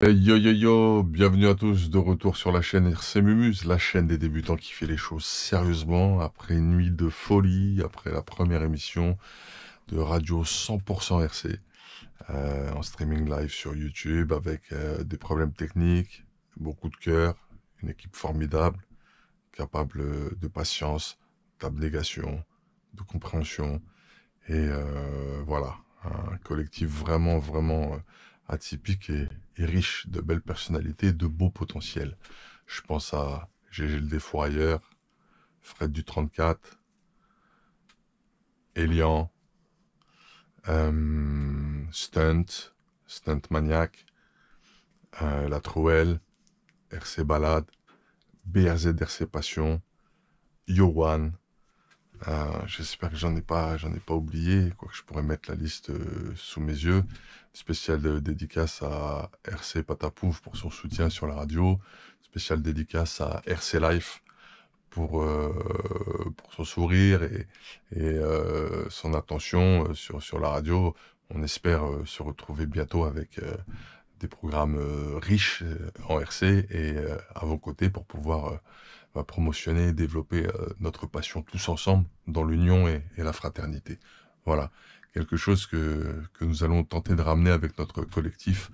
Hey, yo yo yo, bienvenue à tous de retour sur la chaîne RC Mumuse, la chaîne des débutants qui fait les choses sérieusement, après une nuit de folie, après la première émission de radio 100% RC, en streaming live sur YouTube avec des problèmes techniques, beaucoup de cœur, une équipe formidable, capable de patience, d'abnégation, de compréhension, et voilà, un collectif vraiment atypique et riche de belles personnalités et de beaux potentiels. Je pense à GG le Défourailleur, Fred du 34, Elian, Stunt Maniac, La Trouelle, RC Balade, BRZ RC Passion, Yowan. J'espère que j'en ai pas oublié, quoique je pourrais mettre la liste sous mes yeux. Spécial dédicace à RC Patapouf pour son soutien sur la radio. Spécial dédicace à RC Life pour son sourire et son attention sur la radio. On espère se retrouver bientôt avec des programmes riches en RC et à vos côtés pour pouvoir promotionner et développer notre passion tous ensemble dans l'union et la fraternité. Voilà, quelque chose que nous allons tenter de ramener avec notre collectif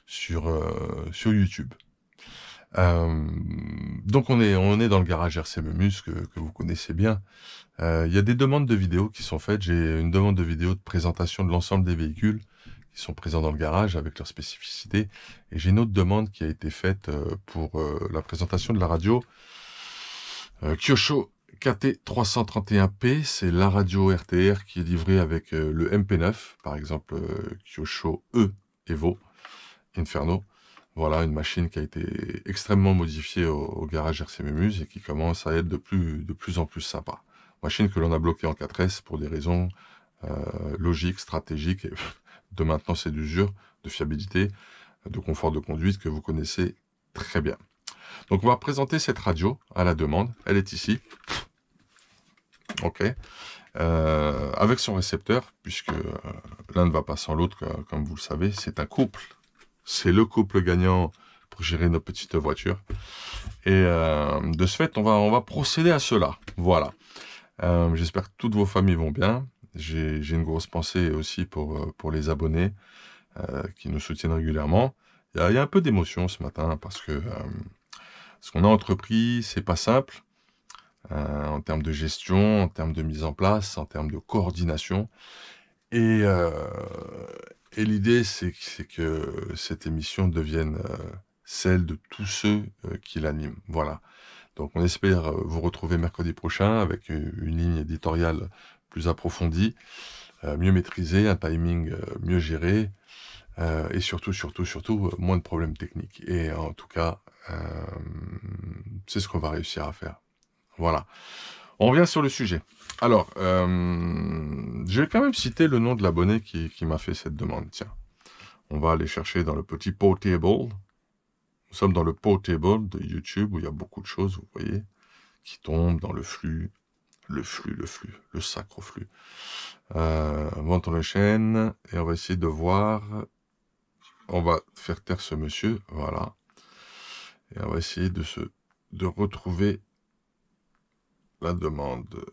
sur YouTube. Donc on est dans le garage RC Memus que vous connaissez bien. Il y a des demandes de vidéos qui sont faites. J'ai une demande de vidéo de présentation de l'ensemble des véhicules qui sont présents dans le garage avec leurs spécificités. Et j'ai une autre demande qui a été faite pour la présentation de la radio Kyosho KT331P. C'est la radio RTR qui est livrée avec le MP9, par exemple Kyosho E Evo Inferno. Voilà, une machine qui a été extrêmement modifiée au garage RC Mumuse et qui commence à être de plus en plus sympa. Machine que l'on a bloquée en 4S pour des raisons logiques, stratégiques, et de maintenance et d'usure, de fiabilité, de confort de conduite que vous connaissez très bien. Donc on va présenter cette radio à la demande. Elle est ici. Ok. Avec son récepteur, puisque l'un ne va pas sans l'autre, comme vous le savez, c'est un couple. C'est le couple gagnant pour gérer nos petites voitures. Et de ce fait, on va procéder à cela. Voilà. J'espère que toutes vos familles vont bien. J'ai une grosse pensée aussi pour les abonnés qui nous soutiennent régulièrement. Il y a un peu d'émotion ce matin parce que ce qu'on a entrepris, c'est pas simple en termes de gestion, en termes de mise en place, en termes de coordination. Et l'idée, c'est que cette émission devienne celle de tous ceux qui l'animent. Voilà. Donc on espère vous retrouver mercredi prochain avec une ligne éditoriale plus approfondie, mieux maîtrisée, un timing mieux géré, et surtout, moins de problèmes techniques. Et en tout cas, c'est ce qu'on va réussir à faire. Voilà. On revient sur le sujet. Alors, je vais quand même citer le nom de l'abonné qui m'a fait cette demande. Tiens, on va aller chercher dans le petit Portable. Nous sommes dans le Portable de YouTube où il y a beaucoup de choses, vous voyez, qui tombent dans le flux, le sacre flux. Montons la chaîne et on va essayer de voir. On va faire taire ce monsieur, voilà. Et on va essayer de retrouver la demande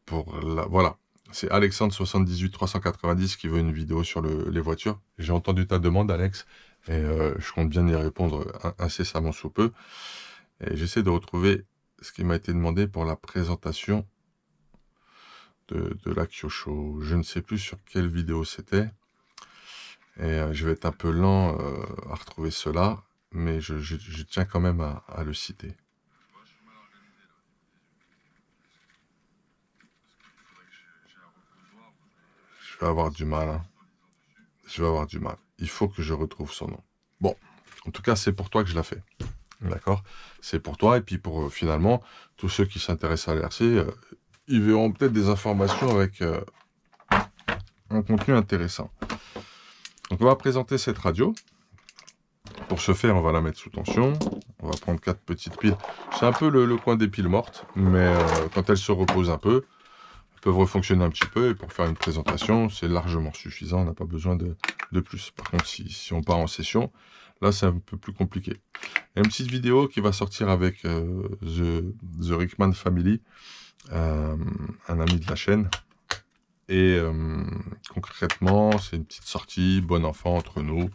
pour la... Voilà, c'est Alexandre 78 390 qui veut une vidéo sur les voitures. J'ai entendu ta demande, Alex, et je compte bien y répondre incessamment sous peu. Et j'essaie de retrouver ce qui m'a été demandé pour la présentation de la Kyosho. Je ne sais plus sur quelle vidéo c'était. Et je vais être un peu lent à retrouver cela, mais je tiens quand même à le citer. Je vais avoir du mal. Hein. Je vais avoir du mal. Il faut que je retrouve son nom. Bon, en tout cas, c'est pour toi que je la fais. D'accord? C'est pour toi, et puis pour finalement, tous ceux qui s'intéressent à l'RC, ils verront peut-être des informations avec un contenu intéressant. Donc on va présenter cette radio. Pour ce faire, on va la mettre sous tension. On va prendre 4 petites piles. C'est un peu le coin des piles mortes, mais quand elles se reposent un peu, elles peuvent refonctionner un petit peu. Et pour faire une présentation, c'est largement suffisant. On n'a pas besoin de plus. Par contre, si on part en session, Là, c'est un peu plus compliqué. Il y a une petite vidéo qui va sortir avec The Rickman Family, un ami de la chaîne. Et concrètement, c'est une petite sortie, bon enfant entre nous,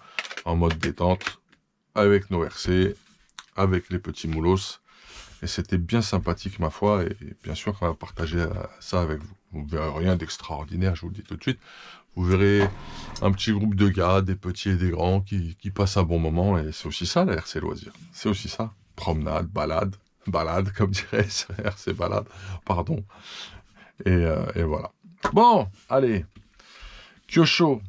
en mode détente, avec nos RC, avec les petits moulos. Et c'était bien sympathique, ma foi, et bien sûr qu'on va partager ça avec vous. Vous ne verrez rien d'extraordinaire, je vous le dis tout de suite. Vous verrez un petit groupe de gars, des petits et des grands, qui passent un bon moment, et c'est aussi ça, la RC Loisirs. C'est aussi ça. Promenade, balade, comme dirait RC Balade, pardon. Et voilà. Bon, allez. Kyosho.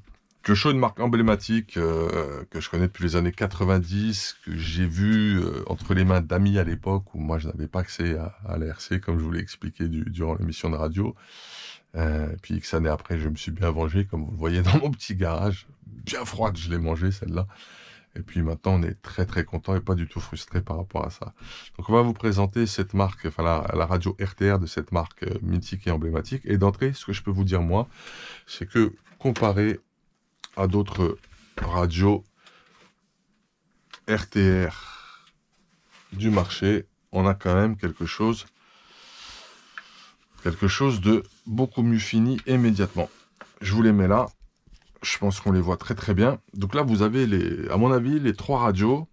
Kyosho, une marque emblématique que je connais depuis les années 90, que j'ai vu entre les mains d'amis à l'époque où moi je n'avais pas accès à la RC, comme je vous l'ai expliqué durant l'émission de radio. Puis X années après, je me suis bien vengé, comme vous le voyez dans mon petit garage. Bien froide, je l'ai mangé celle-là. Et puis maintenant, on est très très content et pas du tout frustré par rapport à ça. Donc on va vous présenter cette marque, enfin la radio RTR de cette marque mythique et emblématique. Et d'entrée, ce que je peux vous dire moi, c'est que comparé à d'autres radios RTR du marché, on a quand même quelque chose de beaucoup mieux fini immédiatement. Je vous les mets là. Je pense qu'on les voit très très bien. Donc là, vous avez, à mon avis, les 3 radios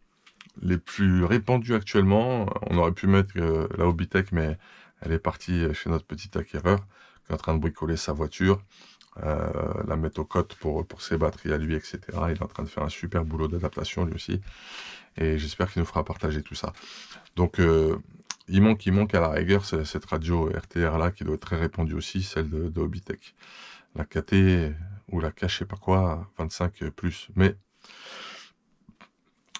les plus répandues actuellement. On aurait pu mettre la Hobbytech, mais elle est partie chez notre petit acquéreur qui est en train de bricoler sa voiture, la mettre aux cotes pour ses batteries à lui, etc. Il est en train de faire un super boulot d'adaptation lui aussi. Et j'espère qu'il nous fera partager tout ça. Donc, il manque à la rigueur cette radio RTR là qui doit être très répandue aussi, celle de Hobbytech. La KT ou la K, je sais pas quoi, 25 plus. Mais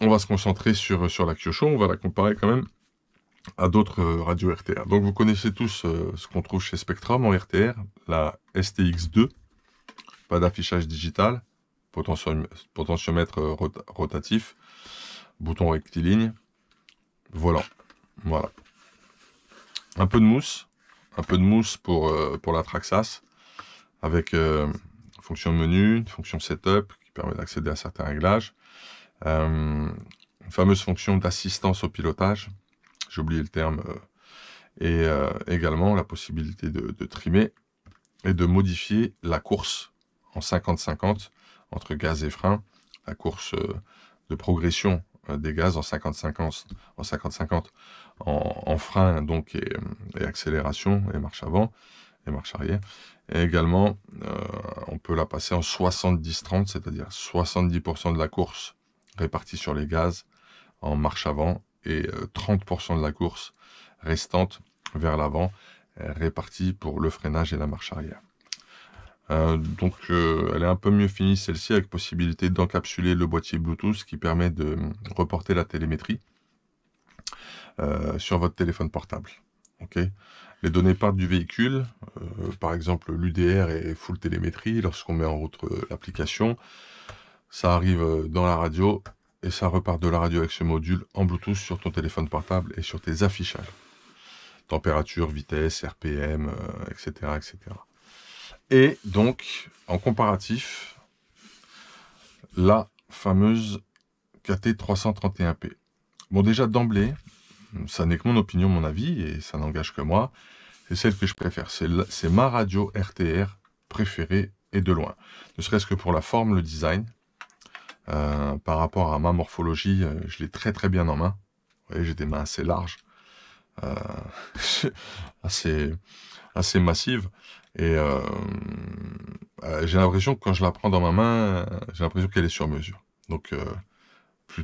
on va se concentrer sur la Kyosho, on va la comparer quand même à d'autres radios RTR. Donc vous connaissez tous ce qu'on trouve chez Spectrum en RTR, la STX2, pas d'affichage digital, potentiomètre rotatif, bouton rectiligne, volant. Voilà. Un peu de mousse pour la Traxxas, avec fonction menu, fonction setup qui permet d'accéder à certains réglages, une fameuse fonction d'assistance au pilotage, j'ai oublié le terme, et également la possibilité de trimer et de modifier la course en 50-50 entre gaz et frein, la course de progression des gaz en 50-50 en frein donc et accélération et marche avant et marche arrière. Et également, on peut la passer en 70-30, c'est-à-dire 70% de la course répartie sur les gaz en marche avant et 30% de la course restante vers l'avant répartie pour le freinage et la marche arrière. Donc elle est un peu mieux finie celle-ci avec possibilité d'encapsuler le boîtier Bluetooth qui permet de reporter la télémétrie sur votre téléphone portable. Okay. Les données partent du véhicule, par exemple l'UDR est full télémétrie, lorsqu'on met en route l'application, ça arrive dans la radio et ça repart de la radio avec ce module en Bluetooth sur ton téléphone portable et sur tes affichages. Température, vitesse, RPM, etc., etc. Et donc, en comparatif, la fameuse KT331P. Bon, déjà d'emblée, ça n'est que mon opinion, mon avis, et ça n'engage que moi, c'est celle que je préfère. C'est ma radio RTR préférée et de loin. Ne serait-ce que pour la forme, le design. Par rapport à ma morphologie, je l'ai très très bien en main. Vous voyez, j'ai des mains assez larges, assez massives. Et j'ai l'impression que quand je la prends dans ma main, j'ai l'impression qu'elle est sur mesure. Donc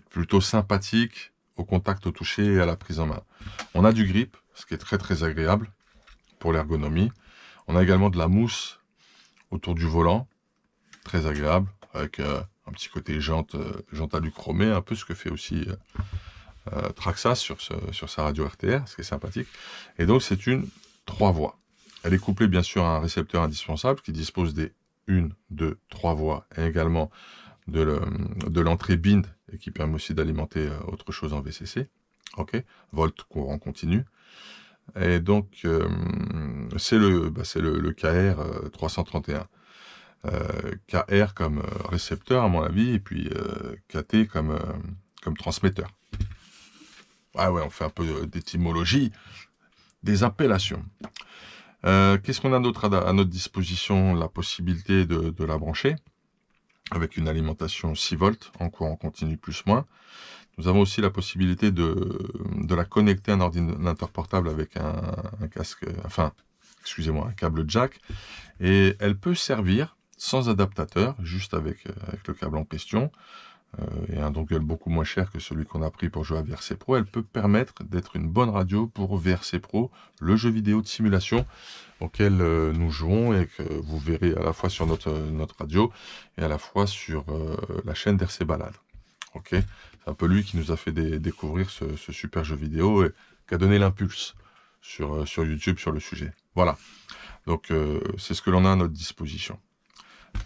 plutôt sympathique au contact, au toucher et à la prise en main. On a du grip, ce qui est très très agréable pour l'ergonomie. On a également de la mousse autour du volant, très agréable, avec un petit côté jante alu-chromée, un peu ce que fait aussi Traxxas sur sa radio RTR, ce qui est sympathique. Et donc c'est une 3 voies. Elle est couplée bien sûr à un récepteur indispensable qui dispose des 1, 2, 3 voies et également de l'entrée BIND et qui permet aussi d'alimenter autre chose en VCC. Ok, volt courant continu. Et donc c'est le KR 331. KR comme récepteur à mon avis et puis KT comme comme transmetteur. Ah ouais, on fait un peu d'étymologie, des appellations. Qu'est-ce qu'on a d'autre à notre disposition? La possibilité de la brancher avec une alimentation 6 volts en courant continu plus-moins. Nous avons aussi la possibilité de la connecter à un ordinateur portable avec un casque, enfin, excusez-moi, un câble jack. Et elle peut servir sans adaptateur, juste avec le câble en question, et un dongle beaucoup moins cher que celui qu'on a pris pour jouer à VRC Pro. Elle peut permettre d'être une bonne radio pour VRC Pro, le jeu vidéo de simulation auquel nous jouons et que vous verrez à la fois sur notre radio et à la fois sur la chaîne d'RC Balade. Ok, c'est un peu lui qui nous a fait découvrir ce super jeu vidéo et qui a donné l'impulse sur YouTube sur le sujet. Voilà, donc c'est ce que l'on a à notre disposition.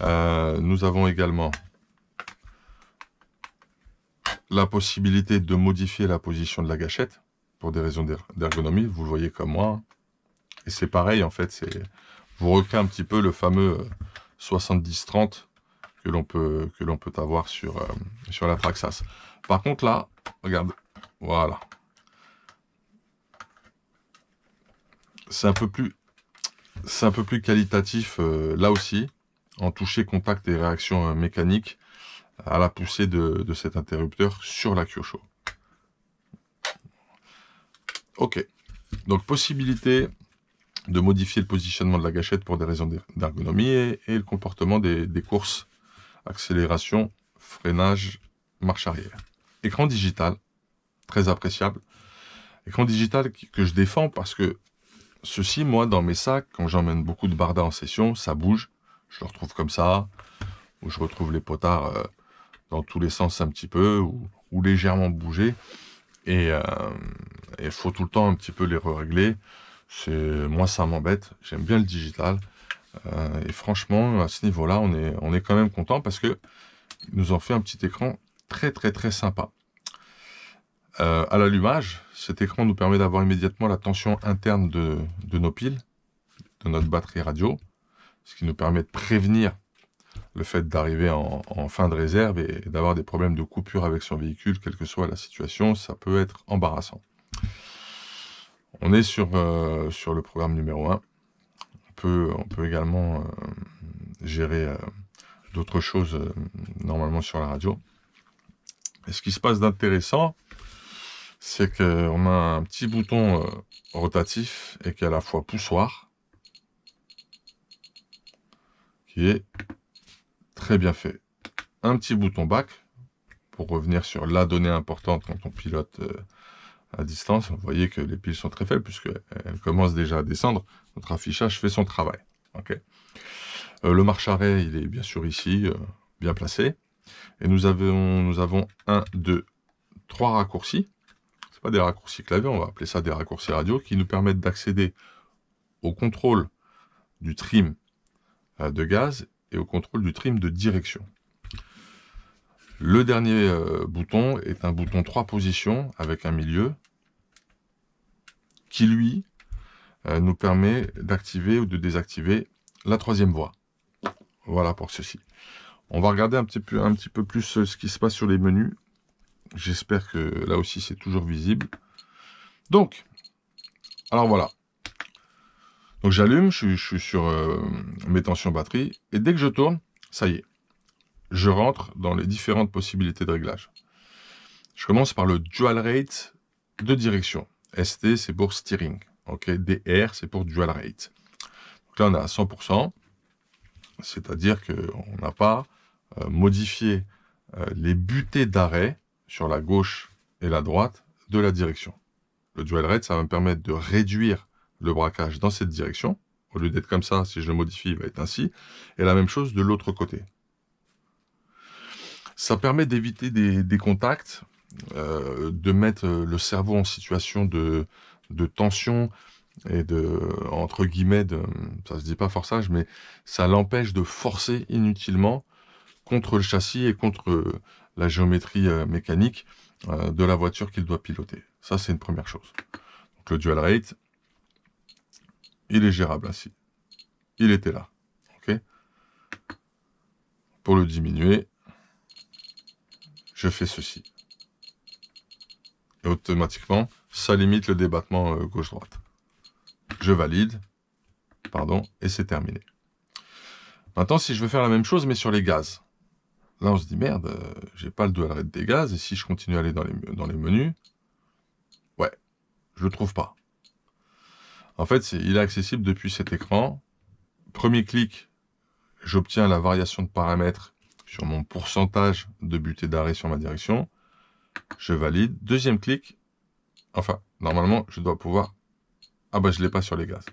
Nous avons également la possibilité de modifier la position de la gâchette pour des raisons d'ergonomie, vous le voyez comme moi. Et c'est pareil, en fait, vous recréez un petit peu le fameux 70-30 que l'on peut avoir sur la Traxxas. Par contre, là, regarde, voilà. C'est un peu plus qualitatif, là aussi, en toucher, contact et réaction mécanique à la poussée de cet interrupteur sur la Kyosho. Ok, donc possibilité de modifier le positionnement de la gâchette pour des raisons d'ergonomie et le comportement des courses, accélération, freinage, marche arrière. Écran digital, très appréciable. Écran digital que je défends parce que ceci, moi, dans mes sacs, quand j'emmène beaucoup de bardas en session, ça bouge. Je le retrouve comme ça, ou je retrouve les potards dans tous les sens un petit peu, ou légèrement bougés. Et il faut tout le temps un petit peu les régler. Moi, ça m'embête. J'aime bien le digital. Et franchement, à ce niveau-là, on est quand même content parce que ils nous ont fait un petit écran très, très, très sympa. À l'allumage, cet écran nous permet d'avoir immédiatement la tension interne de nos piles, de notre batterie radio, ce qui nous permet de prévenir le fait d'arriver en fin de réserve et d'avoir des problèmes de coupure avec son véhicule, quelle que soit la situation, ça peut être embarrassant. On est sur le programme numéro 1. On peut également gérer d'autres choses normalement sur la radio. Et ce qui se passe d'intéressant, c'est qu'on a un petit bouton rotatif et qui est à la fois poussoir, qui est très bien fait. Un petit bouton back pour revenir sur la donnée importante quand on pilote à distance. Vous voyez que les piles sont très faibles puisqu'elles commencent déjà à descendre. Notre affichage fait son travail. Okay. Le marche-arrêt, il est bien sûr ici, bien placé. Et nous avons 1, 2, 3 raccourcis. Ce pas des raccourcis clavier, on va appeler ça des raccourcis radio, qui nous permettent d'accéder au contrôle du trim de gaz et au contrôle du trim de direction. Le dernier bouton est un bouton 3 positions avec un milieu qui, lui, nous permet d'activer ou de désactiver la 3e voie. Voilà pour ceci. On va regarder un petit peu plus ce qui se passe sur les menus. J'espère que là aussi c'est toujours visible. Donc, alors voilà. Donc j'allume, je suis sur mes tensions batterie, et dès que je tourne, ça y est, je rentre dans les différentes possibilités de réglage. Je commence par le dual rate de direction. ST, c'est pour steering. Ok, DR, c'est pour dual rate. Donc là, on est à 100%, c'est-à-dire qu'on n'a pas modifié les butées d'arrêt sur la gauche et la droite de la direction. Le dual rate, ça va me permettre de réduire le braquage dans cette direction. Au lieu d'être comme ça, si je le modifie, il va être ainsi. Et la même chose de l'autre côté. Ça permet d'éviter des contacts, de mettre le cerveau en situation de tension et entre guillemets, ça se dit pas forçage, mais ça l'empêche de forcer inutilement contre le châssis et contre la géométrie mécanique de la voiture qu'il doit piloter. Ça, c'est une première chose. Donc, le dual rate, il est gérable ainsi. Il était là. Okay. Pour le diminuer, je fais ceci. Et automatiquement, ça limite le débattement gauche-droite. Je valide, pardon, et c'est terminé. Maintenant, si je veux faire la même chose, mais sur les gaz. Là, on se dit, merde, j'ai pas le dual rate des gaz, et si je continue à aller dans les menus, ouais, je le trouve pas. En fait, il est accessible depuis cet écran. Premier clic, j'obtiens la variation de paramètres sur mon pourcentage de butée d'arrêt sur ma direction. Je valide. Deuxième clic, enfin, normalement, je dois pouvoir... Ah bah, je l'ai pas sur les gaz.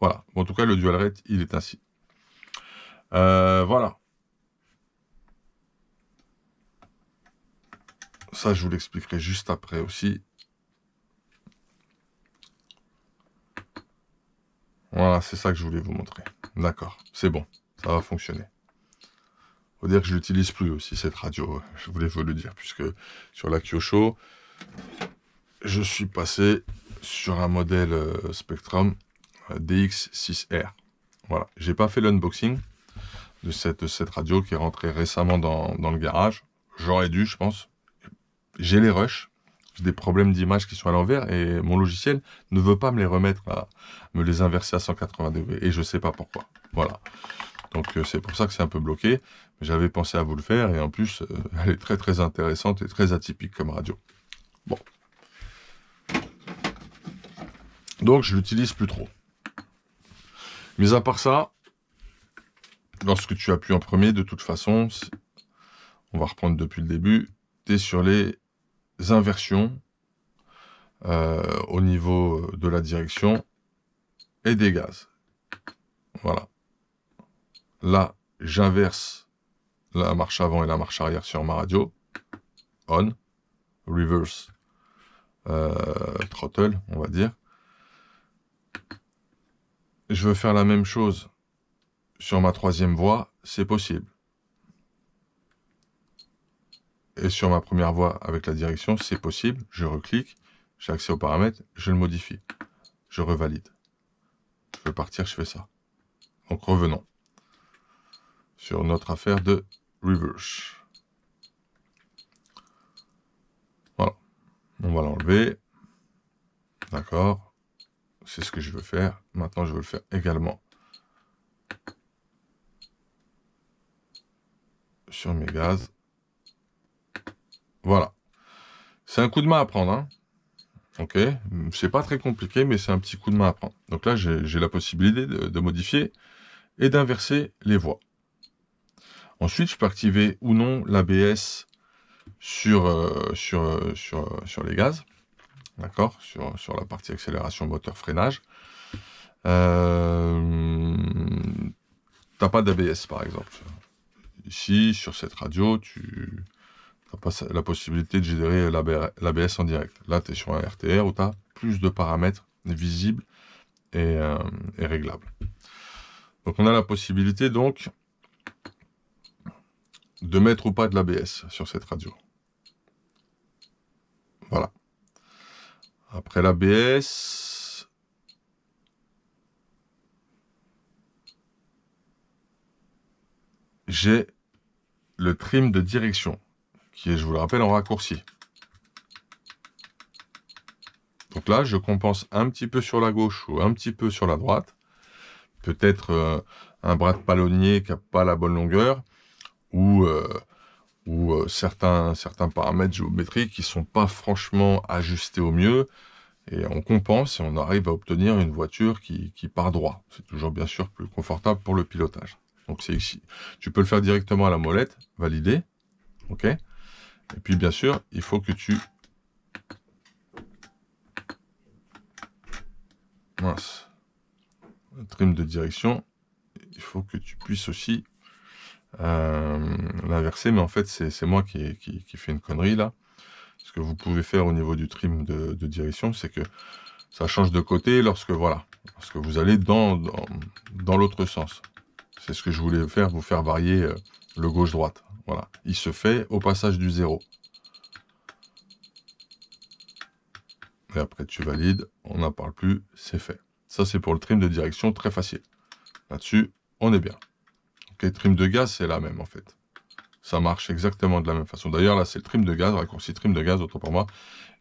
Voilà. Bon, en tout cas, le dual rate, il est ainsi. Voilà. Ça, je vous l'expliquerai juste après aussi. Voilà, c'est ça que je voulais vous montrer. D'accord, c'est bon, ça va fonctionner. Faut dire que je l'utilise plus aussi, cette radio, je voulais vous le dire, puisque sur la Kyosho, je suis passé sur un modèle Spectrum DX6R. Voilà, j'ai pas fait l'unboxing de cette radio qui est rentrée récemment dans le garage. J'aurais dû, je pense. J'ai les rushs. J'ai des problèmes d'image qui sont à l'envers et mon logiciel ne veut pas me les remettre, me les inverser à 180 degrés et je sais pas pourquoi. Voilà. Donc c'est pour ça que c'est un peu bloqué. J'avais pensé à vous le faire et en plus elle est très très intéressante et très atypique comme radio. Bon. Donc je l'utilise plus trop. Mais à part ça, lorsque tu appuies en premier, de toute façon, on va reprendre depuis le début, tu es sur les inversions au niveau de la direction et des gaz. Voilà. Là, j'inverse la marche avant et la marche arrière sur ma radio. On. Reverse. Throttle, on va dire. Je veux faire la même chose sur ma troisième voie, c'est possible. Et sur ma première voie avec la direction, c'est possible. Je reclique, j'ai accès aux paramètres, je le modifie. Je revalide. Je veux partir, je fais ça. Donc revenons sur notre affaire de reverse. Voilà. On va l'enlever. D'accord. C'est ce que je veux faire. Maintenant, je veux le faire également sur mes gaz. Voilà. C'est un coup de main à prendre, hein. Ok. C'est pas très compliqué, mais c'est un petit coup de main à prendre. Donc là, j'ai la possibilité de modifier et d'inverser les voies. Ensuite, je peux activer ou non l'ABS sur les gaz. D'accord, sur la partie accélération, moteur, freinage. T'as pas d'ABS par exemple. Ici, sur cette radio, tu n'as pas la possibilité de générer l'ABS en direct. Là, tu es sur un RTR où tu as plus de paramètres visibles et réglables. Donc, on a la possibilité donc de mettre ou pas de l'ABS sur cette radio. Voilà. Après l'ABS, j'ai le trim de direction, qui est, je vous le rappelle, en raccourci. Donc là, je compense un petit peu sur la gauche ou un petit peu sur la droite. Peut-être un bras de palonnier qui n'a pas la bonne longueur, ou certains paramètres géométriques qui ne sont pas franchement ajustés au mieux. Et on compense et on arrive à obtenir une voiture qui part droit. C'est toujours bien sûr plus confortable pour le pilotage. Donc c'est ici. Tu peux le faire directement à la molette, valider. OK. Et puis bien sûr, il faut que tu... Mince. Le trim de direction, il faut que tu puisses aussi l'inverser. Mais en fait, c'est moi qui fais une connerie là. Ce que vous pouvez faire au niveau du trim de direction, c'est que ça change de côté lorsque vous allez dans l'autre sens. C'est ce que je voulais faire, vous faire varier le gauche-droite. Voilà. Il se fait au passage du 0. Et après, tu valides, on n'en parle plus, c'est fait. Ça, c'est pour le trim de direction, très facile. Là-dessus, on est bien. Ok, trim de gaz, c'est la même, en fait. Ça marche exactement de la même façon. D'ailleurs, là, c'est le trim de gaz, raccourci trim de gaz, autant pour moi.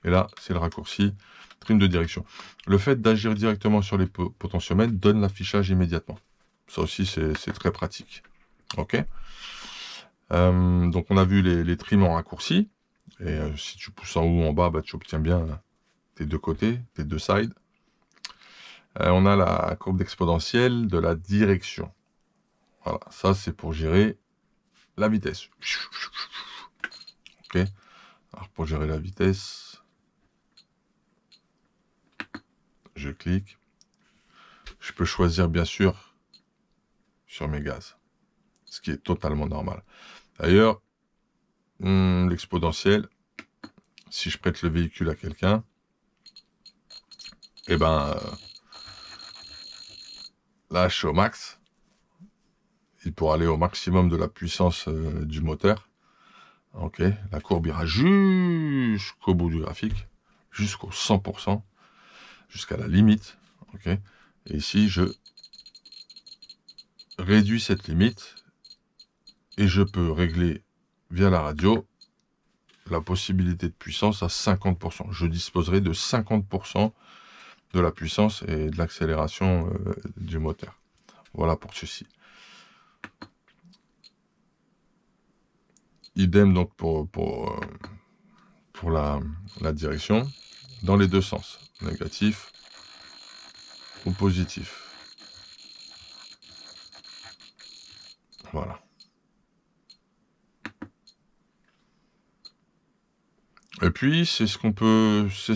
Et là, c'est le raccourci trim de direction. Le fait d'agir directement sur les potentiomètres donne l'affichage immédiatement. Ça aussi, c'est très pratique. OK. Donc, on a vu les trims en raccourci. Et si tu pousses en haut ou en bas, bah, tu obtiens bien tes deux côtés, tes deux sides. On a la courbe d'exponentielle de la direction. Voilà, ça, c'est pour gérer la vitesse. OK. Alors, pour gérer la vitesse, je clique. Je peux choisir, bien sûr, sur mes gaz, ce qui est totalement normal. D'ailleurs, l'exponentielle, si je prête le véhicule à quelqu'un, eh ben, là, je suis au max. Il pourra aller au maximum de la puissance du moteur. OK. La courbe ira jusqu'au bout du graphique, jusqu'au 100%, jusqu'à la limite. OK. Et ici, je réduis cette limite et je peux régler via la radio la possibilité de puissance à 50%. Je disposerai de 50% de la puissance et de l'accélération du moteur. Voilà pour ceci. Idem donc pour la direction, dans les deux sens, négatif ou positif. Voilà. Et puis, c'est ce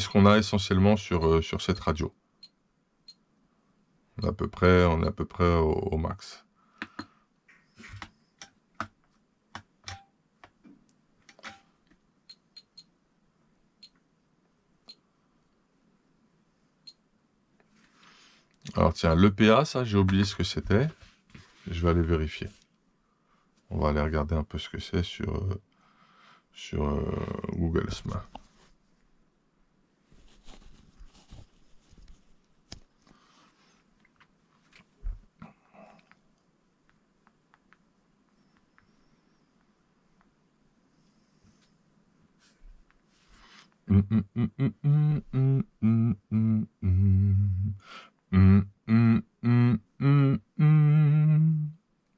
qu'on a essentiellement sur cette radio. On est à peu près au max. Alors tiens, l'EPA, ça, j'ai oublié ce que c'était. Je vais aller vérifier. On va aller regarder un peu ce que c'est sur Google Smart.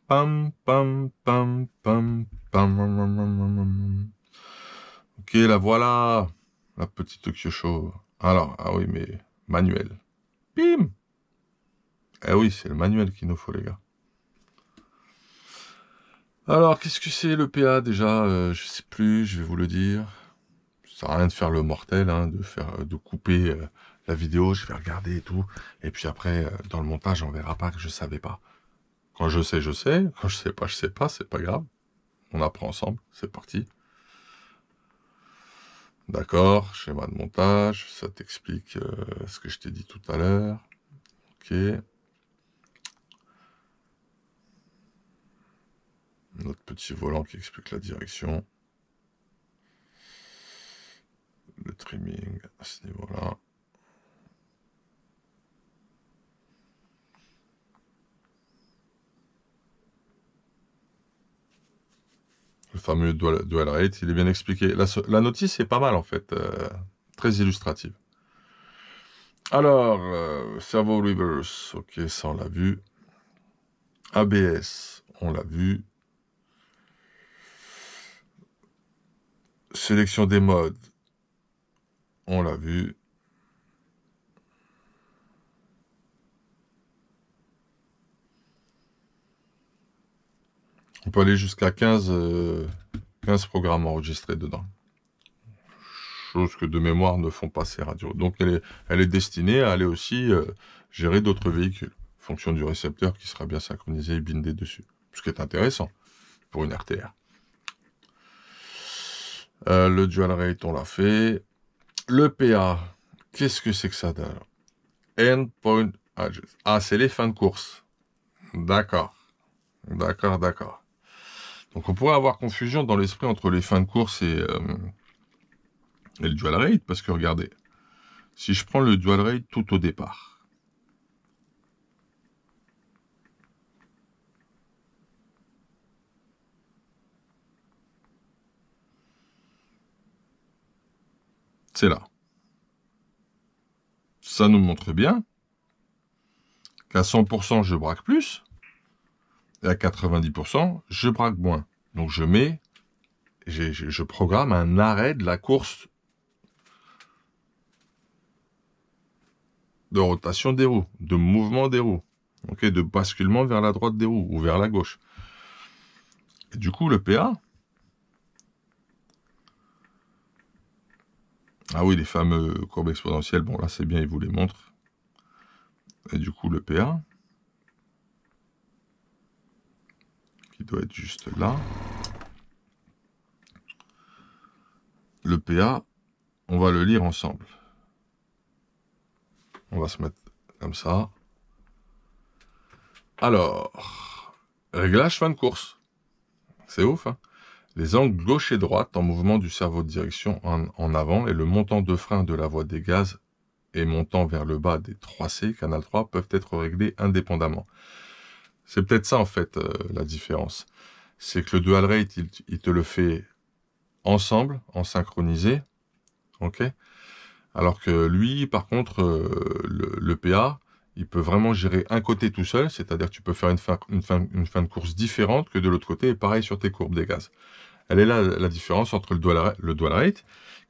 Pam, pam, pam, pam, pam. Ok, la voilà, la petite Kyosho. Alors, ah oui, mais manuel. Bim! Eh oui, c'est le manuel qu'il nous faut, les gars. Alors, qu'est-ce que c'est le PA déjà? Je sais plus, je vais vous le dire. Ça sert à rien de faire le mortel, hein, de couper la vidéo, je vais regarder et tout. Et puis après, dans le montage, on verra pas que je savais pas. Quand je sais, je sais. Quand je sais pas, c'est pas grave. On apprend ensemble, c'est parti. D'accord, schéma de montage, ça t'explique ce que je t'ai dit tout à l'heure. Ok. Notre petit volant qui explique la direction. Le trimming à ce niveau-là. Le fameux dual rate, il est bien expliqué. La notice est pas mal en fait, très illustrative. Alors, servo reverse, ok, ça on l'a vu. ABS, on l'a vu. Sélection des modes, on l'a vu. On peut aller jusqu'à 15 programmes enregistrés dedans. Chose que de mémoire ne font pas ces radios. Donc elle est destinée à aller aussi gérer d'autres véhicules, fonction du récepteur qui sera bien synchronisé et bindé dessus. Ce qui est intéressant pour une RTR. Le dual rate, on l'a fait. Le PA, qu'est-ce que c'est que ça d'ailleurs? Endpoint Adjust. Ah, c'est les fins de course. D'accord. D'accord, d'accord. Donc on pourrait avoir confusion dans l'esprit entre les fins de course et le dual rate, parce que regardez, si je prends le dual rate tout au départ, c'est là. Ça nous montre bien qu'à 100%, je braque plus, et à 90%, je braque moins. Donc je programme un arrêt de la course de rotation des roues, de mouvement des roues, ok, de basculement vers la droite des roues ou vers la gauche. Et du coup, le PA, ah oui, les fameux courbes exponentielles, bon là c'est bien, il vous les montre. Et du coup, le PA, qui doit être juste là, le PA, on va le lire ensemble. On va se mettre comme ça. Alors, réglage fin de course. C'est ouf, hein? Les angles gauche et droite en mouvement du cerveau de direction en avant et le montant de frein de la voie des gaz et montant vers le bas des 3C, canal 3, peuvent être réglés indépendamment. C'est peut-être ça, en fait, la différence. C'est que le dual rate, il te le fait ensemble, en synchronisé, ok? Alors que lui, par contre, le PA, il peut vraiment gérer un côté tout seul, c'est-à-dire que tu peux faire une fin de course différente que de l'autre côté, et pareil sur tes courbes des gaz. Elle est là la différence entre le dual rate,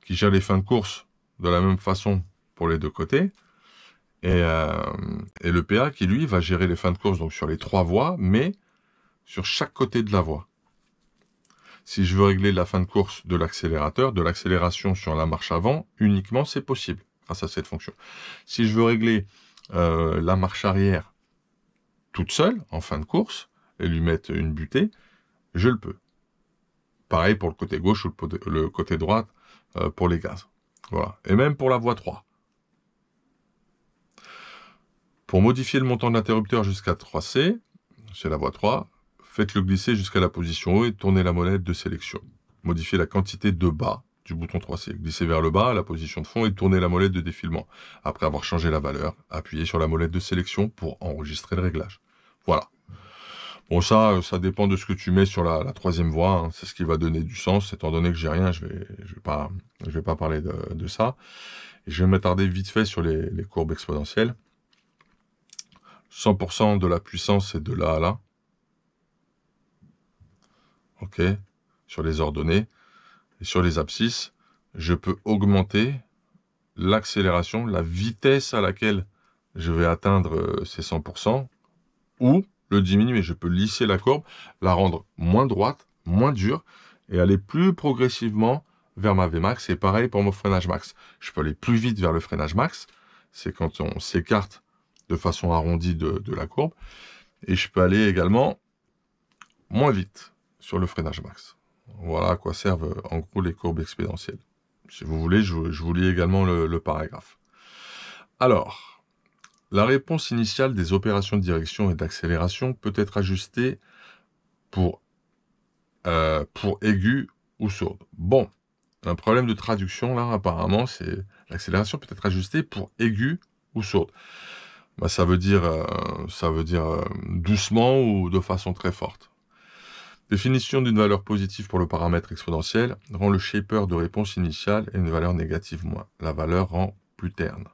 qui gère les fins de course de la même façon pour les deux côtés, et le PA qui, lui, va gérer les fins de course donc sur les 3 voies, mais sur chaque côté de la voie. Si je veux régler la fin de course de l'accélérateur, de l'accélération sur la marche avant, uniquement c'est possible grâce à cette fonction. Si je veux régler la marche arrière toute seule, en fin de course, et lui mettre une butée, je le peux. Pareil pour le côté gauche ou le côté droit pour les gaz. Voilà. Et même pour la voie 3. Pour modifier le montant de l'interrupteur jusqu'à 3C, c'est la voie 3, faites-le glisser jusqu'à la position haut et tournez la molette de sélection. Modifiez la quantité de bas du bouton 3C. Glissez vers le bas à la position de fond et tournez la molette de défilement. Après avoir changé la valeur, appuyez sur la molette de sélection pour enregistrer le réglage. Voilà. Bon, ça dépend de ce que tu mets sur la troisième voie. Hein. C'est ce qui va donner du sens. Étant donné que j'ai rien, je vais pas parler de ça. Et je vais m'attarder vite fait sur les courbes exponentielles. 100% de la puissance est de là à là. Ok. Sur les ordonnées. Et sur les abscisses, je peux augmenter l'accélération, la vitesse à laquelle je vais atteindre ces 100%, ou le diminuer. Je peux lisser la courbe, la rendre moins droite, moins dure, et aller plus progressivement vers ma Vmax. Et pareil pour mon freinage max. Je peux aller plus vite vers le freinage max, c'est quand on s'écarte de façon arrondie de la courbe, et je peux aller également moins vite sur le freinage max. Voilà à quoi servent en gros les courbes exponentielles. Si vous voulez, je vous lis également le paragraphe. Alors, la réponse initiale des opérations de direction et d'accélération peut être ajustée pour aigu ou sourde. Bon, un problème de traduction là, apparemment, c'est l'accélération peut être ajustée pour aigu ou sourde. Bah, ça veut dire doucement ou de façon très forte. Définition d'une valeur positive pour le paramètre exponentiel rend le shaper de réponse initiale et une valeur négative moins. La valeur rend plus terne.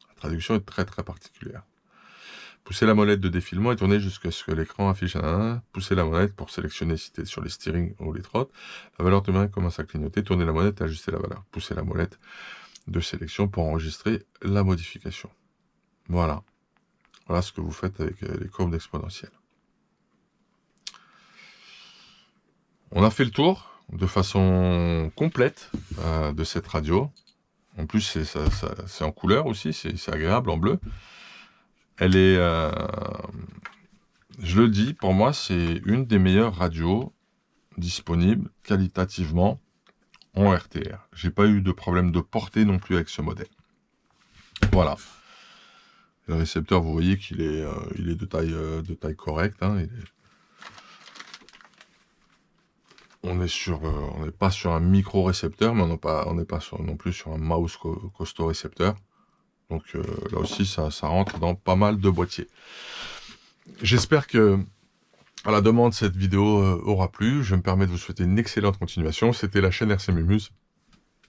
La traduction est très très particulière. Poussez la molette de défilement et tournez jusqu'à ce que l'écran affiche un. Poussez la molette pour sélectionner si c'est sur les steering ou les trottes. La valeur de main commence à clignoter. Tournez la molette et ajustez la valeur. Poussez la molette de sélection pour enregistrer la modification. Voilà. Voilà ce que vous faites avec les courbes d'exponentielle. On a fait le tour de façon complète de cette radio. En plus, c'est en couleur aussi, c'est agréable en bleu. Elle est, je le dis, pour moi, c'est une des meilleures radios disponibles qualitativement en RTR. J'ai pas eu de problème de portée non plus avec ce modèle. Voilà. Le récepteur, vous voyez qu'il est, il est de taille correcte. Hein, on n'est pas sur un micro récepteur, mais on n'est pas non plus sur un mouse costaud récepteur. Donc là aussi, ça rentre dans pas mal de boîtiers. J'espère que à la demande, cette vidéo aura plu. Je me permets de vous souhaiter une excellente continuation. C'était la chaîne RC Mumuse.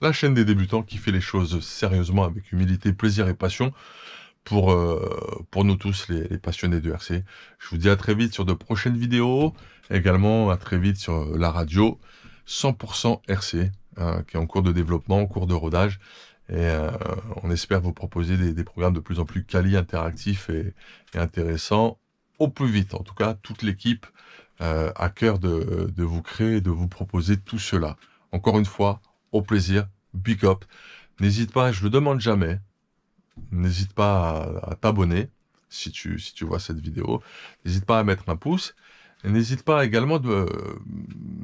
la chaîne des débutants qui fait les choses sérieusement avec humilité, plaisir et passion pour nous tous les passionnés de RC. Je vous dis à très vite sur de prochaines vidéos, également à très vite sur la radio 100% RC, qui est en cours de développement, en cours de rodage, et on espère vous proposer des programmes de plus en plus quali, interactifs et intéressants au plus vite. En tout cas, toute l'équipe à cœur de vous créer, de vous proposer tout cela. Encore une fois, au plaisir, big up. N'hésite pas, je le demande jamais, n'hésite pas à t'abonner si tu vois cette vidéo. N'hésite pas à mettre un pouce. N'hésite pas également de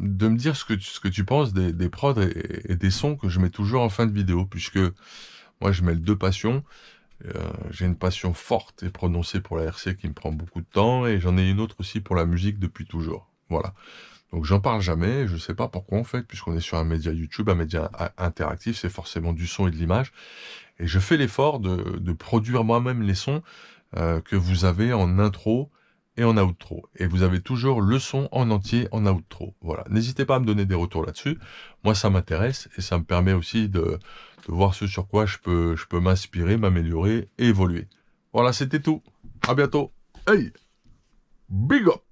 me dire ce que tu penses des prods et des sons que je mets toujours en fin de vidéo, puisque moi je mêle deux passions. J'ai une passion forte et prononcée pour la RC qui me prend beaucoup de temps, et j'en ai une autre aussi pour la musique depuis toujours. Voilà. Donc j'en parle jamais, je sais pas pourquoi en fait, puisqu'on est sur un média YouTube, un média interactif, c'est forcément du son et de l'image. Et je fais l'effort de produire moi-même les sons que vous avez en intro et en outro. Et vous avez toujours le son en entier en outro. Voilà. N'hésitez pas à me donner des retours là-dessus. Moi, ça m'intéresse et ça me permet aussi de voir ce sur quoi je peux m'inspirer, m'améliorer et évoluer. Voilà, c'était tout. À bientôt. Hey! Big up!